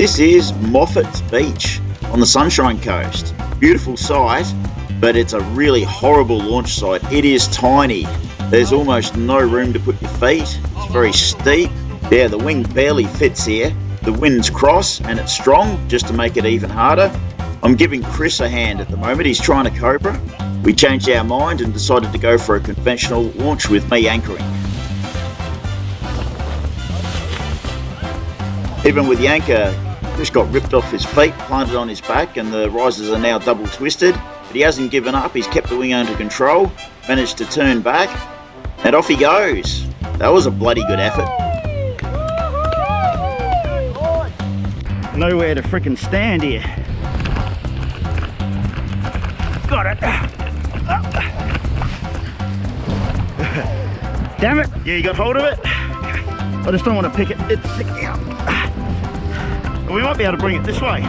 This is Moffat Baech on the Sunshine Coast. Beautiful site, but it's a really horrible launch site. It is tiny. There's almost no room to put your feet. It's very steep. Yeah, the wing barely fits here. The wind's cross and it's strong, just to make it even harder. I'm giving Chris a hand at the moment. He's trying to Cobra. We changed our mind and decided to go for a conventional launch with me anchoring. Even with the anchor, Chris got ripped off his feet, planted on his back, and the risers are now double twisted. But he hasn't given up. He's kept the wing under control, managed to turn back, and off he goes. That was a bloody good effort. Nowhere to frickin' stand here. Got it. Damn it. Yeah, you got hold of it? I just don't want to pick it. It's sticking out. We might be able to bring it this way.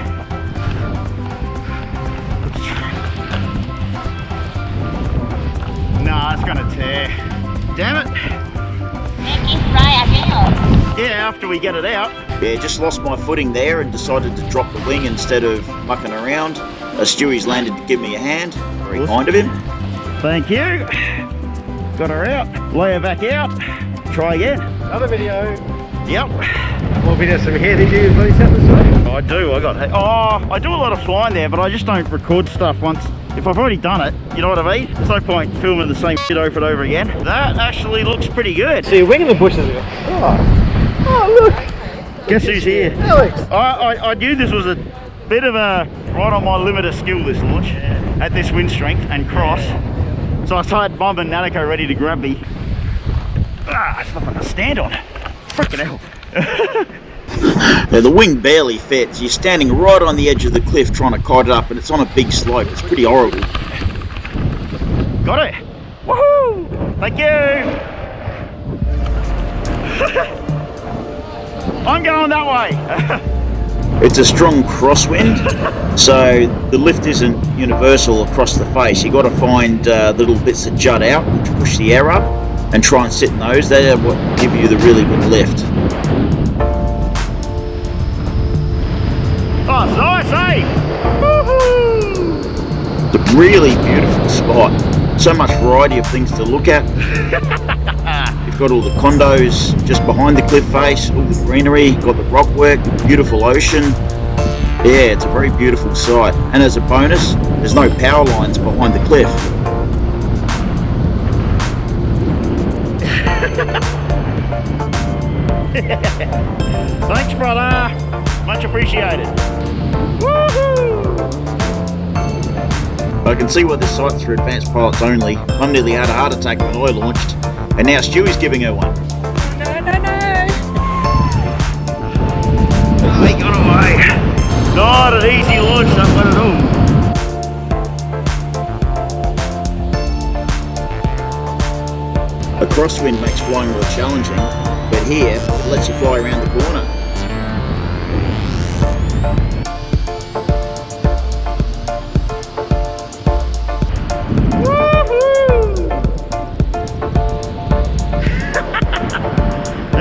Nah, it's gonna tear. Damn it. Make it fly again. Yeah, after we get it out. Yeah, just lost my footing there and decided to drop the wing instead of mucking around. Stewie's landed to give me a hand. Very kind of him. Thank you. Got her out. Lay her back out. Try again. Another video. Yep. More videos from here. Did you bloody set this way? I do. I do a lot of flying there, but I just don't record stuff once. If I've already done it, you know what I mean? There's no point filming the same shit over and over again. That actually looks pretty good. So you're winging the bushes. Oh, look. Guess who's here? Alex. I knew this was a bit of a right on my limit of skill, this launch, at this wind strength and cross. So I started bombing Nanako ready to grab me. It's nothing to stand on. Frickin' hell. Now, the wing barely fits. You're standing right on the edge of the cliff trying to kite it up, and it's on a big slope. It's pretty horrible. Got it. Woohoo! Thank you. I'm going that way. It's a strong crosswind, so the lift isn't universal across the face. You've got to find little bits that jut out to push the air up and try and sit in those. They're what give you the really good lift. Oh, it's nice, eh? Woohoo! It's a really beautiful spot. So much variety of things to look at. You've got all the condos just behind the cliff face, all the greenery, you've got the rock work, beautiful ocean. Yeah, it's a very beautiful site. And as a bonus, there's no power lines behind the cliff. Thanks, brother. Much appreciated. Woohoo! I can see why this site's for advanced pilots only. I nearly had a heart attack when I launched, and now Stewie's giving her one. No. They got away. Not an easy launch, that one at all. A crosswind makes flying more challenging, but here it lets you fly around the corner.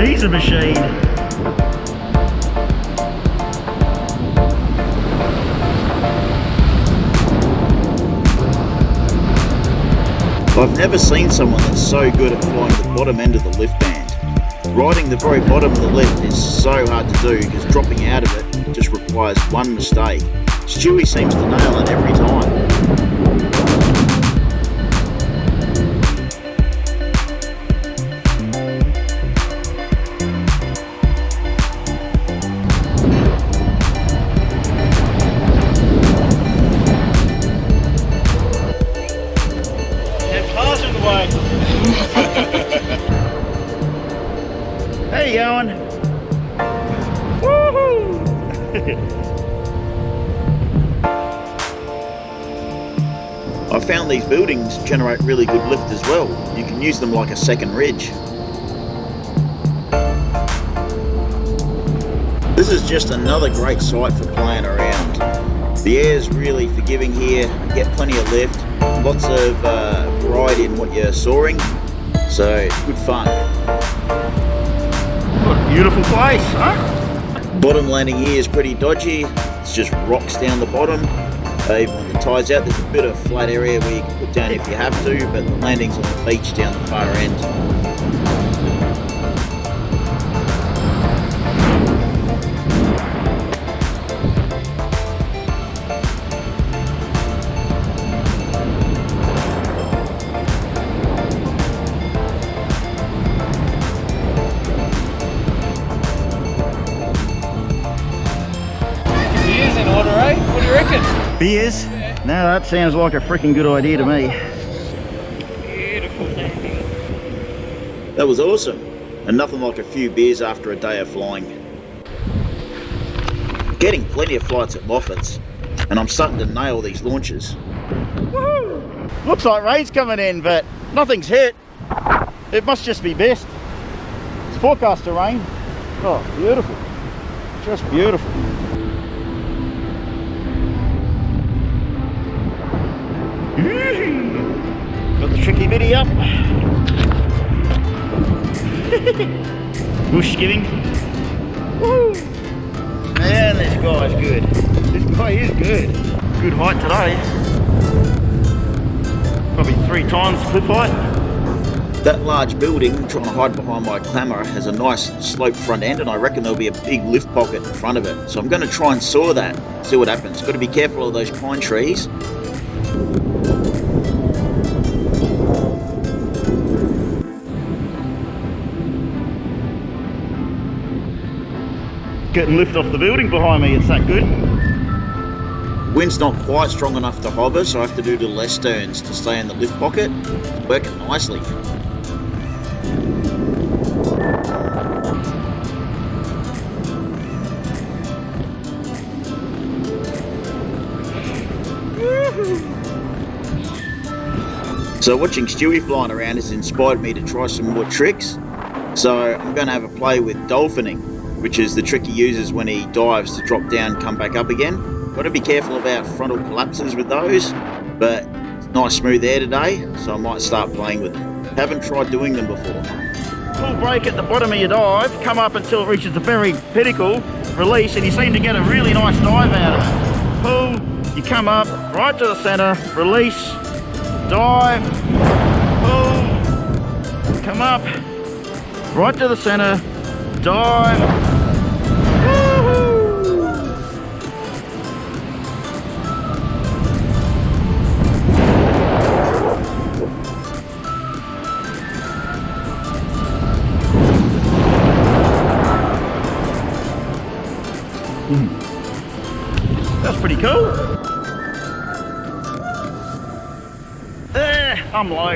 He's a machine. I've never seen someone that's so good at flying the bottom end of the lift band. Riding the very bottom of the lift is so hard to do because dropping out of it just requires one mistake. Stewie seems to nail it every time. There you going. Woohoo! I found these buildings generate really good lift as well. You can use them like a second ridge. This is just another great site for playing around. The air's really forgiving here, you get plenty of lift, lots of variety in what you're soaring, so it's good fun. What a beautiful place, huh? Bottom landing here is pretty dodgy. It's just rocks down the bottom. Even when the tide's out, there's a bit of flat area where you can put down if you have to, but the landing's on the beach down the far end. Beers in order, eh? What do you reckon? Beers? No, that sounds like a freaking good idea to me. Beautiful landing. That was awesome, and nothing like a few beers after a day of flying. Getting plenty of flights at Moffat's, and I'm starting to nail these launches. Woohoo! Looks like rain's coming in, but nothing's hit. It must just be best. It's forecast to rain. Oh, beautiful. Just beautiful. Got the tricky bitty up. Bush skimming. Woo! Man, this guy's good. This guy is good. Good height today. Probably 3 times cliff height. That large building, trying to hide behind my clamour, has a nice sloped front end, and I reckon there'll be a big lift pocket in front of it. So I'm going to try and saw that, see what happens. Got to be careful of those pine trees. Getting lift off the building behind me, it's that good. Wind's not quite strong enough to hover, so I have to do the less turns to stay in the lift pocket. It's working nicely. So watching Stewie flying around has inspired me to try some more tricks. So I'm going to have a play with dolphining, which is the trick he uses when he dives to drop down, come back up again. Got to be careful about frontal collapses with those, but it's nice smooth air today, so I might start playing with them. Haven't tried doing them before. Full brake at the bottom of your dive, come up until it reaches the very pinnacle, release, and you seem to get a really nice dive out of it. Pull, you come up, right to the centre, release, dive, pull, come up, right to the centre, dive. That's pretty cool. There, I'm low.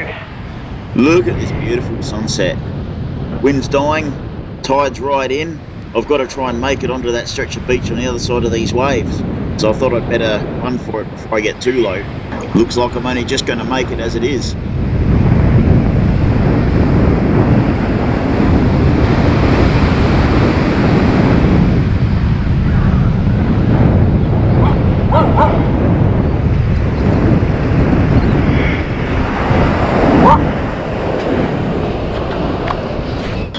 Look at this beautiful sunset. Wind's dying, tide's right in. I've got to try and make it onto that stretch of beach on the other side of these waves. So I thought I'd better run for it before I get too low. Looks like I'm only just going to make it as it is.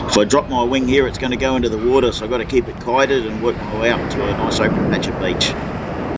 If I drop my wing here, it's going to go into the water, so I've got to keep it kited and work my way out to a nice open patch of beach.